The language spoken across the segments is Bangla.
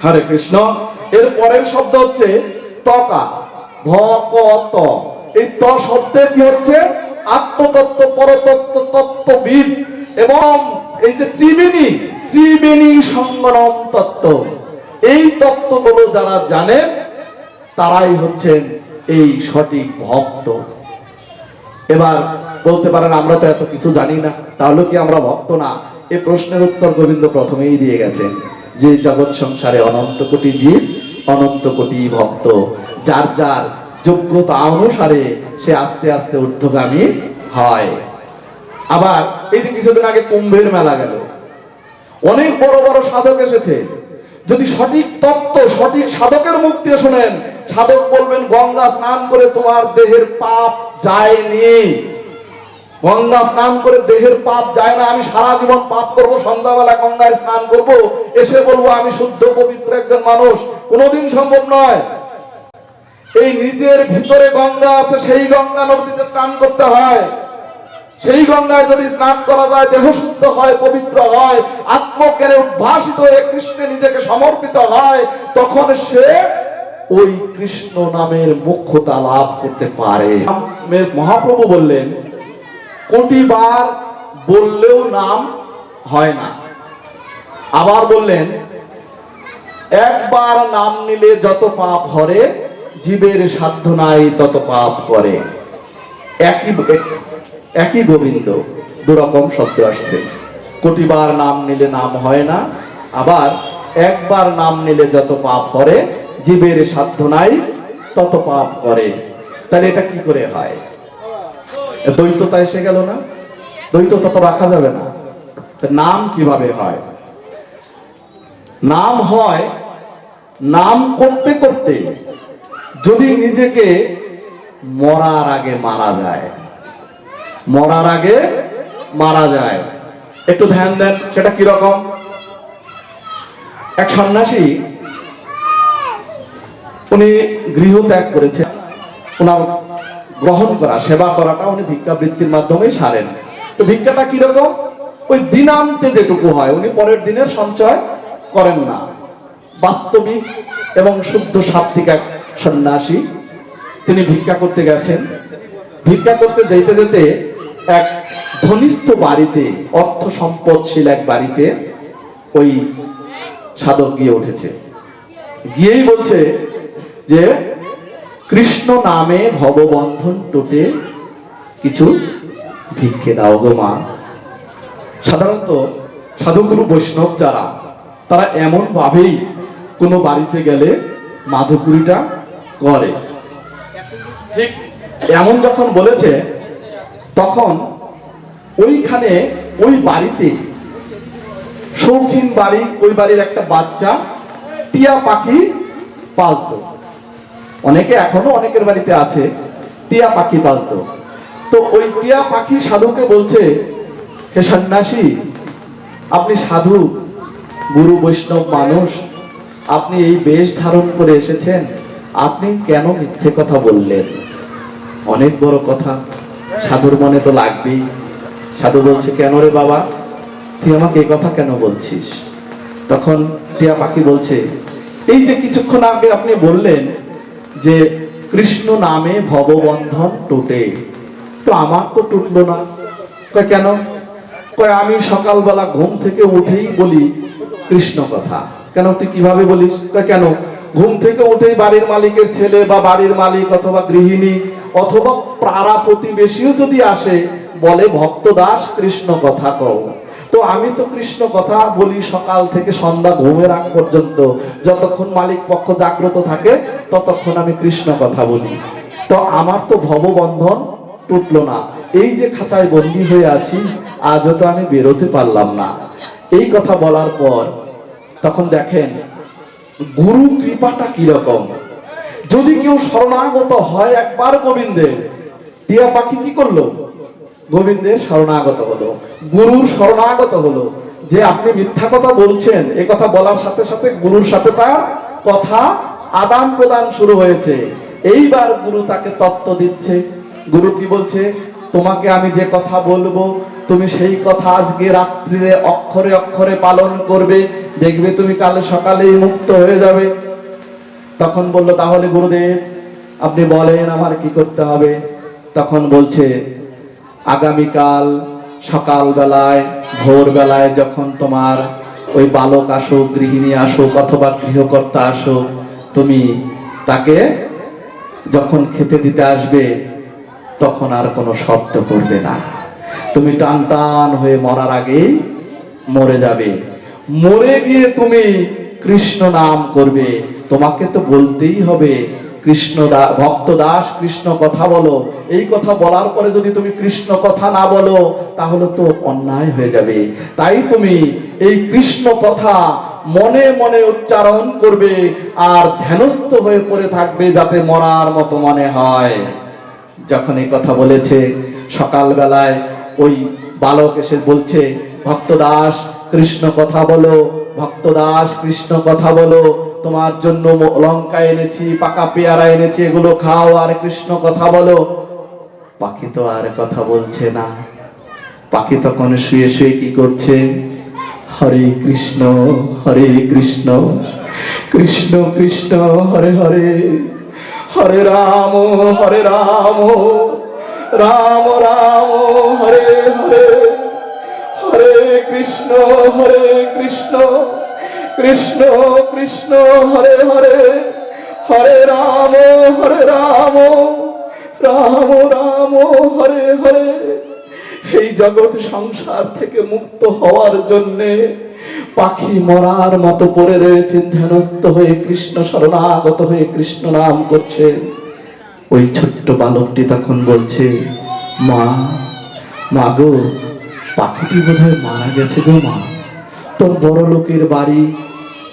হরে কৃষ্ণ। এর পরের শব্দ হচ্ছে তকা, ভ ক ত। এই ত শব্দের কি হচ্ছে আত্মতত্ত্ব, পরতত্ত্ব, তত্ত্ববিদ এবং এই যে ত্রিবেণী সঙ্গম তত্ত্ব, এই তত্ত্বগুলো যারা জানেন তারাই হচ্ছেন এই সঠিক ভক্ত। এবার বলতে পারেন আমরা তো এত কিছু জানি না, তাহলে কি আমরা ভক্ত না? এই প্রশ্নের উত্তর গোবিন্দ প্রথমেই দিয়ে গেছেন যে জগৎ সংসারে অনন্ত কোটি জীব, অনন্ত কোটি ভক্ত, যার যার যোগ্যতা অনুসারে সে আস্তে আস্তে ঊর্ধ্বগামী হয়। আবার এই যে কিছুদিন আগে কুম্ভের মেলা গেল, অনেক বড় বড় সাধক এসেছে। যদি সঠিক তত্ত্ব, সঠিক সাধকের মুখ দিয়ে শোনেন, সাধক বলবেন গঙ্গা স্নান করে তোমার দেহের পাপ যায়নি, গঙ্গা স্নান করে দেহের পাপ যায় না। আমি সারা জীবন পাপ করব, সন্ধ্যাবেলা গঙ্গায় স্নান করব, এসে বলবো আমি শুদ্ধ পবিত্র একজন মানুষ, কোনোদিন সম্ভব নয়। এই নিজের ভিতরে গঙ্গা আছে, সেই গঙ্গা নদীতে স্নান করতে হয়। সেই গঙ্গায় যদি স্নান করা যায়, দেহ শুদ্ধ হয়, পবিত্র হয়, আত্মজ্ঞানে উদ্ভাসিত হয়ে কৃষ্ণে নিজেকে সমর্পিত হয়, তখন সে ওই কৃষ্ণ নামের মুখ্যতা লাভ করতে পারে। মহাপ্রভু বললেন কোটিবার বললেও নাম হয় না। আবার বললেন একবার নাম নিলে যত পাপ হরে, জীবের সাধ্য নাই তত পাপ করে। একই গোবিন্দ, দুরকম শব্দ আসছে। কোটিবার নাম নিলে নাম হয় না, আবার একবার নাম নিলে যত পাপ করে, জীবের সাধ্য নাই তত পাপ করে। তাহলে এটা কি করে হয়? দ্বৈততা এসে গেল না? দ্বৈততা তো রাখা যাবে না। নাম কিভাবে হয়? নাম হয় নাম করতে করতে যদি নিজেকে মরার আগে মারা যায়, মরার আগে মারা যায়। একটু ধ্যান দেন, সেটা কিরকম? এক সন্ন্যাসী, উনি গৃহ ত্যাগ করেছেন, ওনার গ্রহণ করা, সেবা করাটা উনি ভিক্ষাবৃত্তির মাধ্যমে সারেন। তো ভিক্ষাটা কিরকম? ওই দিনান্তে যেটুকু হয়, উনি পরের দিনের সঞ্চয় করেন না। বাস্তবিক এবং শুদ্ধ সাত্ত্বিক এক সন্ন্যাসী, তিনি ভিক্ষা করতে গেছেন। ভিক্ষা করতে যেতে যেতে এক ধনিষ্ঠ বাড়িতে, অর্থ সম্পদশীল এক বাড়িতে ওই সাধক গিয়ে উঠেছে। গিয়েই বলছে যে কৃষ্ণ নামে ভববন্ধন টুটে, কিছু ভিক্ষে দাও গো মা। সাধারণত সাধুগুরু বৈষ্ণব যারা, তারা এমন ভাবেই কোনো বাড়িতে গেলে মাধুকুরিটা করে। ঠিক এমন যখন বলেছে, তখন ওইখানে ওই বাড়িতে, শৌখিন বাড়ি, ওই বাড়ির একটা বাচ্চা টিয়া পাখি পালতো। অনেকে এখনো অনেকের বাড়িতে আছে টিয়া পাখি পালতো। তো ওই টিয়া পাখি সাধুকে বলছে, হে সন্ন্যাসী, আপনি সাধু, গুরু বৈষ্ণব মানুষ, আপনি এই বেশ ধারণ করে এসেছেন, আপনি কেন মিথ্যে কথা বললেন? অনেক বড় কথা, সাধুর মনে তো লাগবেই। সাধু বলছে, কেন রে বাবা, তুই আমাকে এই কথা কেন বলছিস? তখন টিয়া পাখি বলছে, এই যে কিছুক্ষণ আগে আপনি বললেন যে কৃষ্ণ নামে ভববন্ধন টুটে, তো আমার তো টুটলো না। কয় কেন? কয় আমি সকালবেলা ঘুম থেকে উঠেই বলি কৃষ্ণ কথা। কেন, তুই কিভাবে বলিস? কয় কেন, ঘুম থেকে উঠেই বাড়ির মালিকের ছেলে বা বাড়ির মালিক অথবা গৃহিণী অথবা পাড়া প্রতিবেশীও যদি আসে, বলে ভক্ত দাস কৃষ্ণ কথা কও। তো আমি তো কৃষ্ণ কথা বলি সকাল থেকে সন্ধ্যা, ঘুমের আগ পর্যন্ত, যতক্ষণ মালিক পক্ষ জাগ্রত থাকে ততক্ষণ আমি কৃষ্ণ কথা বলি। তো আমার তো ভববন্ধন টুটলো না, এই যে খাঁচায় বন্দী হয়ে আছি, আজও তো আমি বেরোতে পারলাম না। এই কথা বলার পর তখন দেখেন গুরু কৃপাটা কিরকম। যদি কেউ শরণাগত হয় একবার গোবিন্দের, টিয়া পাখি কি করলো? গোবিন্দের শরণাগত হলো, গুরুর শরণাগত হলো। যে আপনি মিথ্যা কথা বলছেন, এই কথা বলার সাথে সাথে গুরুর সাথে তার কথা আদান প্রদান শুরু হয়েছে। এইবার গুরু তাকে তত্ত্ব দিচ্ছে। গুরু কি বলছে? তোমাকে আমি যে কথা বলবো তুমি সেই কথা আজকে রাত্রিরে অক্ষরে অক্ষরে পালন করবে, দেখবে তুমি কাল সকালেই মুক্ত হয়ে যাবে। তখন বলল, তাহলে গুরুদেব আপনি বলেন আমার কি করতে হবে? তখন বলছে, আগামীকাল সকালবেলায় ভোরবেলায় যখন তোমার ওই বালক আসুক, গৃহিণী আসুক অথবা গৃহকর্তা আসুক, তুমি তাকে যখন খেতে দিতে আসবে তখন আর কোনো শব্দ করবে না। তুমি টান টান হয়ে মরার আগেই মরে যাবে। মরে গিয়ে তুমি কৃষ্ণ নাম করবে। তোমাকে তো বলতেই হবে কৃষ্ণ ভক্ত দাস কৃষ্ণ কথা বলো। এই কথা বলার পরে যদি তুমি কৃষ্ণ কথা না বলো তাহলে তো অন্যায় হয়ে যাবে। তাই তুমি এই কৃষ্ণ কথা মনে মনে উচ্চারণ করবে আর ধ্যানস্থ হয়ে পড়ে থাকবে, যাতে মরার মতো মনে হয়। যখন এই কথা বলেছে, সকালবেলায় ওই বালক এসে বলছে, ভক্ত দাস কৃষ্ণ কথা বলো, ভক্ত দাস কৃষ্ণ কথা বলো, তোমার জন্য লঙ্কা এনেছি, পাকা পেয়ারা এনেছি, এগুলো খাও আর কৃষ্ণ কথা বলো। পাখি তো আর কথা বলছে না। পাখি তখন শুয়ে শুয়ে কি করছে? হরে কৃষ্ণ কৃষ্ণ কৃষ্ণ হরে হরে, হরে রাম রাম রাম হরে হরে, হরে কৃষ্ণ কৃষ্ণ কৃষ্ণ হরে হরে, হরে রাম রাম রাম হরে হরে। এই জগৎ সংসার থেকে মুক্ত হওয়ার জন্যে পাখি মরার মতো পড়ে রয়েছে, ধ্যানস্থ হয়ে কৃষ্ণ শরণাগত হয়ে কৃষ্ণ নাম করছে। ওই ছোট্ট বালকটি তখন বলছে, মা গো, পাখিটি বোধহয় মারা গেছে গো মা। তোর বড় লোকের বাড়ি,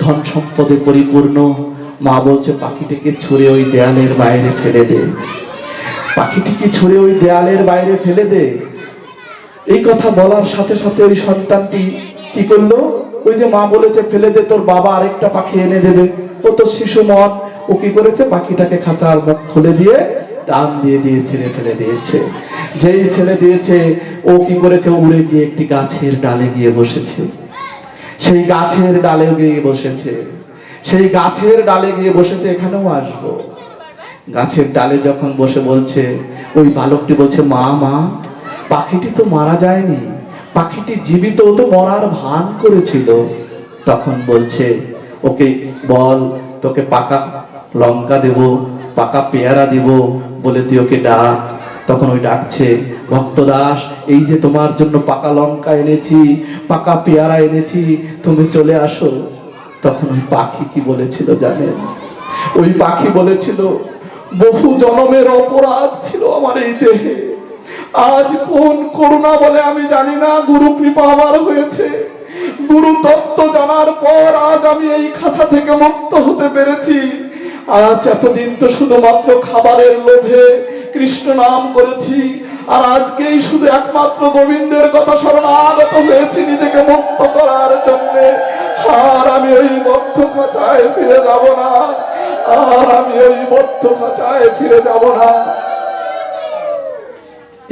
ধন সম্পদে পরিপূর্ণ। মা বলছে, পাখিটিকে ছুঁড়ে ওই দেয়ালের বাইরে ফেলে দে, পাখিটিকে ছুঁড়ে ওই দেয়ালের বাইরে ফেলে দে। এই কথা বলার সাথে সাথে ওই সন্তানটি কি করলো? ওই যে মা বলেছে ফেলে দে, তোর বাবা আরেকটা পাখি এনে দেবে, ও তো শিশু মন, ও কি করেছে? পাখিটাকে খাঁচার মুখ খুলে দিয়ে টান দিয়ে ছেড়ে ফেলে দিয়েছে। যেই ছেড়ে দিয়েছে, ও কি করেছে? উড়ে গিয়ে একটি গাছের ডালে গিয়ে বসেছে। সেই গাছের ডালে গিয়ে বসেছে, সেই গাছের ডালে গিয়ে বসেছে। এখানেও আসবো। গাছের ডালে যখন বসে বলছে, ওই বালকটি বলছে, মা পাখিটি তো মারা যায়নি, পাখিটি জীবিত, ও তো মরার ভান করেছিল। তখন বলছে, ওকে বল, তোকে পাকা লঙ্কা দেব, পাকা পেয়ারা দিব, বলে তুই ওকে ডাক। তখন ওই ডাকছে, ভক্ত দাস এই যে তোমার জন্য পাকা লঙ্কা এনেছি, পাকা পেয়ারা এনেছি, তুমি চলে আসো। তখন ওই পাখি কি বলেছিল জানেন? ওই পাখি বলেছিল, বহু জন্মের অপরাধ ছিল আমার এই দেহে, আজ কোন করুণা বলে আমি জানি না, গুরু কৃপা আমার হয়েছে। গুরু তত্ত্ব জানার পর আজ আমি এই খাঁচা থেকে মুক্ত হতে পেরেছি। আজ এতদিন তো শুধুমাত্র খাবারের লোভে কৃষ্ণ নাম করেছি, আর আজকেই শুধু একমাত্র গোবিন্দের কথা শরণাগত হয়েছি নিজেকে মুক্ত করার জন্য। আর আমি ওই বদ্ধ খাঁচায় ফিরে যাব না, আর আমি ওই বদ্ধ খাঁচায় ফিরে যাব না।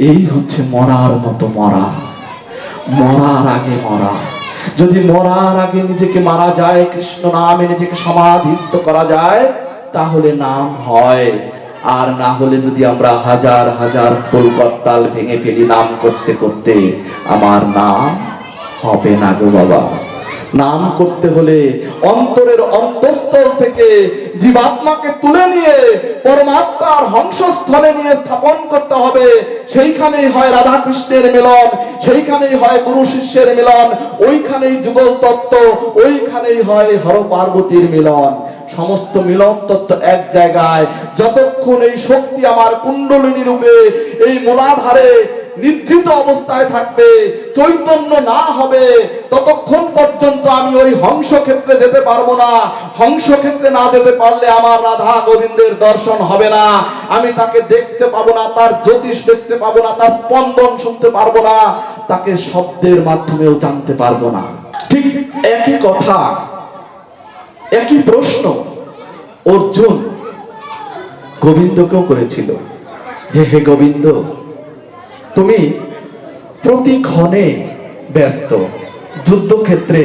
এই হচ্ছে মরার মতো মরা, মরার আগে মরা। যদি মরার আগে নিজেকে মারা যায়, কৃষ্ণ নামে নিজেকে সমাধিস্থ করা যায়, তাহলে নাম হয়। আর না হলে যদি আমরা হাজার হাজার ফুল করতাল ভেঙে ফেলি নাম করতে করতে, আমার নাম হবে না গো বাবা। নাম করতে হলে অন্তরের অন্তঃস্থল থেকে জীবাত্মাকে তুলে নিয়ে পরমাত্মার হংসস্থলে নিয়ে স্থাপন করতে হবে। সেইখানেই হয় রাধা কৃষ্ণের মিলন, সেইখানেই হয় গুরু শিষ্যের মিলন, ওইখানেই যুগল তত্ত্ব, ওইখানেই হয় হর পার্বতীর মিলন। সমস্ত মিলন তত্ত্ব এক জায়গায়। যতক্ষণ এই শক্তি আমার কুণ্ডলিনী রূপে এই মূলাধারে নিদ্রিত অবস্থায় থাকবে, চৈতন্য না হবে, ততক্ষণ পর্যন্ত আমি ওই হংস ক্ষেত্রে যেতে পারবো না। হংস ক্ষেত্রে না যেতে পারলে আমার রাধা গোবিন্দের দর্শন হবে না, আমি তাকে দেখতে পাবো না, তার জ্যোতিষ দেখতে পাবো না, তার স্পন্দন শুনতে পারবো না, তাকে শব্দের মাধ্যমেও জানতে পারবো না। ঠিক একই কথা, একই প্রশ্ন অর্জুন গোবিন্দকেও করেছিল যে, হে গোবিন্দ, তুমি প্রতিক্ষণে ব্যস্ত। যুদ্ধক্ষেত্রে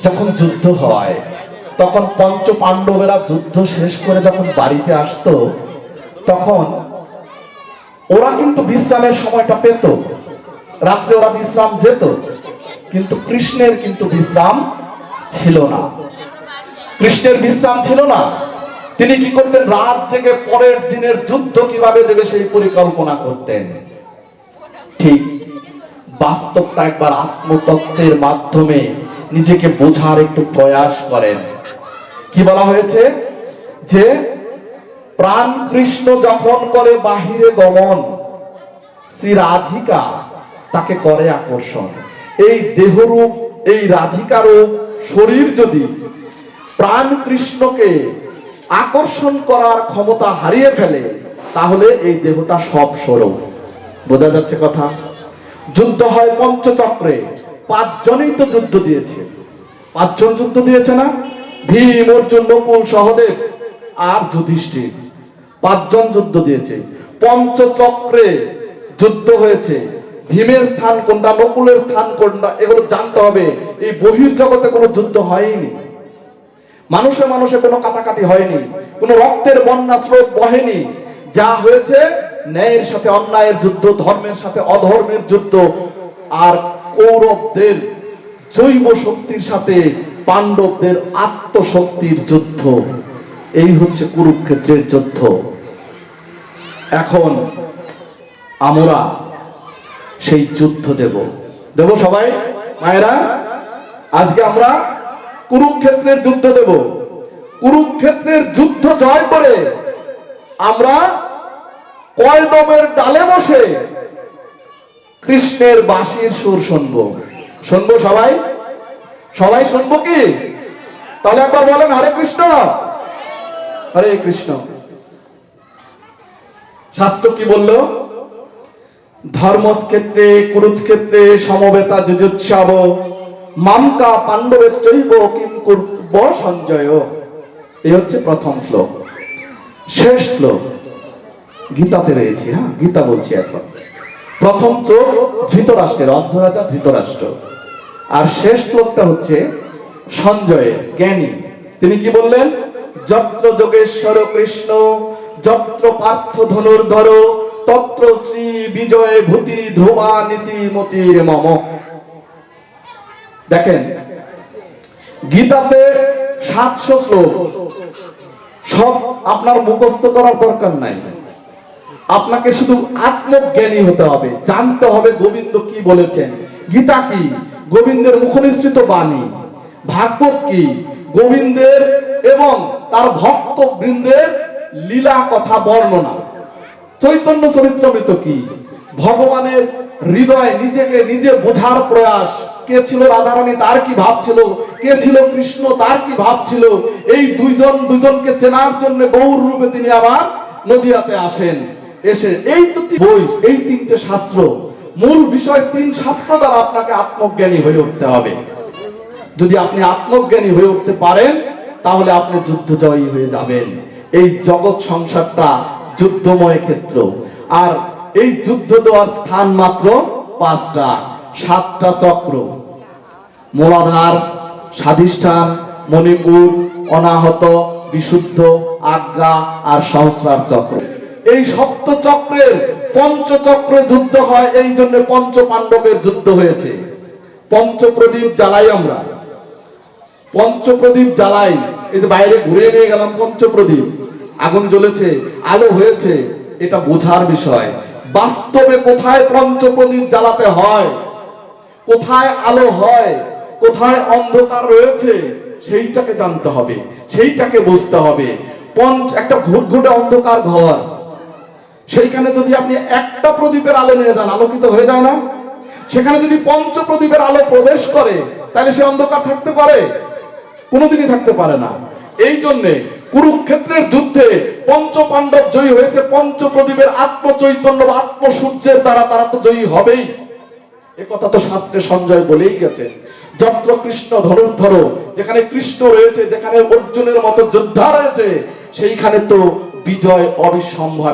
যখন যুদ্ধ হয় তখন পঞ্চ পাণ্ডবেরা যুদ্ধ শেষ করে যখন বাড়িতে আসতো তখন ওরা কিন্তু বিশ্রামের সময়টা পেত, রাত্রে ওরা বিশ্রাম যেত, কিন্তু কৃষ্ণের কিন্তু বিশ্রাম ছিল না। কৃষ্ণের বিশ্রাম ছিল না। তিনি কি করতেন? রাত জেগে পরের দিনের যুদ্ধ কিভাবে দেবে সেই পরিকল্পনা করতেন। ঠিক বাস্তবটা একবার আত্মতত্ত্বের মাধ্যমে নিজেকে বোঝার একটু প্রয়াস করেন। কি বলা হয়েছে? যে প্রাণ কৃষ্ণ যখন করে বাহিরে গমন, শ্রী রাধিকা তাকে করে আকর্ষণ। এই দেহরূপ, এই রাধিকারূপ শরীর যদি প্রাণ কৃষ্ণকে আকর্ষণ করার ক্ষমতা হারিয়ে ফেলে তাহলে এই দেহটা সব স্বরূপ। বোঝা যাচ্ছে কথা? যুদ্ধ হয় পঞ্চচক্রে, 5 জনই তো যুদ্ধ দিয়েছে। 5 জন যুদ্ধ দিয়েছে না? ভীম, অর্জুন, নকুল, সহদেব আর যুধিষ্ঠির, 5 জন যুদ্ধ দিয়েছে। পঞ্চচক্রে যুদ্ধ হয়েছে। ভীমের স্থান কোনটা, নকুলের স্থান কোনটা, এগুলো জানতে হবে। এই বহির্জগতে কোনো যুদ্ধ হয়নি, মানুষে মানুষে কোনো কাটাকাটি হয়নি, কোনো রক্তের বন্যা স্রোত বহেনি। যা হয়েছে ন্যায়ের সাথে অন্যায়ের যুদ্ধ, ধর্মের সাথে অধর্মের যুদ্ধ, আর কৌরবদের জৈব শক্তির সাথে পাণ্ডবদের আত্মশক্তির যুদ্ধ। এই হচ্ছে কুরুক্ষেত্রের যুদ্ধ। এখন আমরা সেই যুদ্ধ দেব সবাই মায়েরা। আজকে আমরা কুরুক্ষেত্রের যুদ্ধ দেব। কুরুক্ষেত্রের যুদ্ধ জয় করে আমরা কয়দমের ডালে বসে কৃষ্ণের বাঁশির সুর শুনবো। শুনবো সবাই? সবাই শুনবো কি? তাহলে একবার বলেন হরে কৃষ্ণ, হরে কৃষ্ণ। শাস্ত্র কি বললো? ধর্মক্ষেত্রে কুরুক্ষেত্রে সমবেতা যুজুৎসব মামকা পাণ্ডবের চৈব কিং কুর্ব সঞ্জয়। এই হচ্ছে প্রথম শ্লোক। শেষ শ্লোক গীতাতে রয়েছে। হ্যাঁ, গীতা বলছি এখন। প্রথম চোখ ধৃতরাষ্ট্রের, অর্ধরাজা ধৃতরাষ্ট্র, আর শেষ শ্লোকটা হচ্ছে সঞ্জয়ের, জ্ঞানী। তিনি কি বললেন? যত্র যোগেশ্বর কৃষ্ণ যত্র পার্থ ধনুর্ধর তত্র শ্রী বিজয় ভূতি ধ্রুবা নীতি মতির মম। দেখেন, গীতাতে 700 শ্লোক, সব আপনার মুখস্থ করার দরকার নাই। আপনাকে শুধু আত্মজ্ঞানী হতে হবে, জানতে হবে গোবিন্দ কি বলেছেন। গীতা কি? গোবিন্দের মুখনিসৃত বাণী। ভাগবত কি? গোবিন্দের এবং তার ভক্ত বৃন্দের লীলা কথা বর্ণনা। চৈতন্য চরিত্রামৃত কি? ভগবানের হৃদয় নিজেকে নিজে বোঝার প্রয়াস। কে ছিল রাধারানী, তার কি ভাব ছিল, কে ছিল কৃষ্ণ, তার কি ভাব ছিল। এই দুইজনকে চেনার জন্য গৌর রূপে তিনি আবার নদিয়াতে আসেন। এসে এই তো বই, এই 3টে শাস্ত্র, মূল বিষয় 3 শাস্ত্র দ্বারা আপনাকে আত্মজ্ঞানী হয়ে উঠতে হবে। যদি আপনি আত্মজ্ঞানী হয়ে উঠতে পারেন তাহলে আপনি যুদ্ধ জয়ী হয়ে যাবেন। এই জগৎ সংসারটা যুদ্ধময় ক্ষেত্র, আর এই যুদ্ধ দেওয়ার স্থান মাত্র 5টা, 7টা চক্র: মূলাধার, স্বাধিষ্ঠান, মণিপুর, অনাহত, বিশুদ্ধ, আজ্ঞা আর সহস্রার চক্র। এই সপ্ত চক্রের পঞ্চচক্রে যুদ্ধ হয়। এই জন্য পঞ্চ পাণ্ডবের যুদ্ধ হয়েছে। পঞ্চপ্রদীপ জ্বালাই আমরা, পঞ্চপ্রদীপ জ্বালাই। এই যে বাইরে ঘুরে নিয়ে গেলাম পঞ্চপ্রদীপ, আগুন জ্বলেছে, আলো হয়েছে, এটা বোঝার বিষয়। বাস্তবে কোথায় পঞ্চপ্রদীপ জ্বালাতে হয়, কোথায় আলো হয়, কোথায় অন্ধকার রয়েছে, সেইটাকে জানতে হবে, সেইটাকে বুঝতে হবে। একটা ঘুটঘুটে অন্ধকার ঘর, সেইখানে যদি আপনি একটা প্রদীপের আলো নিয়ে যান, আলোকিত হয়ে যায় না? সেখানে যদি পঞ্চপ্রদীপের আলো প্রবেশ করে তাহলে সে অন্ধকার থাকতে পারে? কোনোদিনই থাকতে পারে না। এই জন্যে কুরুক্ষেত্রের যুদ্ধে পঞ্চ পাণ্ডব জয়ী হয়েছে পঞ্চপ্রদীপের আত্মচৈতন্য বা আত্মসূর্যের দ্বারা। তারা তো জয়ী হবেই, এ কথা তো শাস্ত্রে সঞ্জয় বলেই গেছে। যত্র কৃষ্ণ ধনুর্ধর, যেখানে কৃষ্ণ রয়েছে, যেখানে অর্জুনের মতো যোদ্ধা রয়েছে, সেইখানে তো বিজয় অবিসম্ভাবী।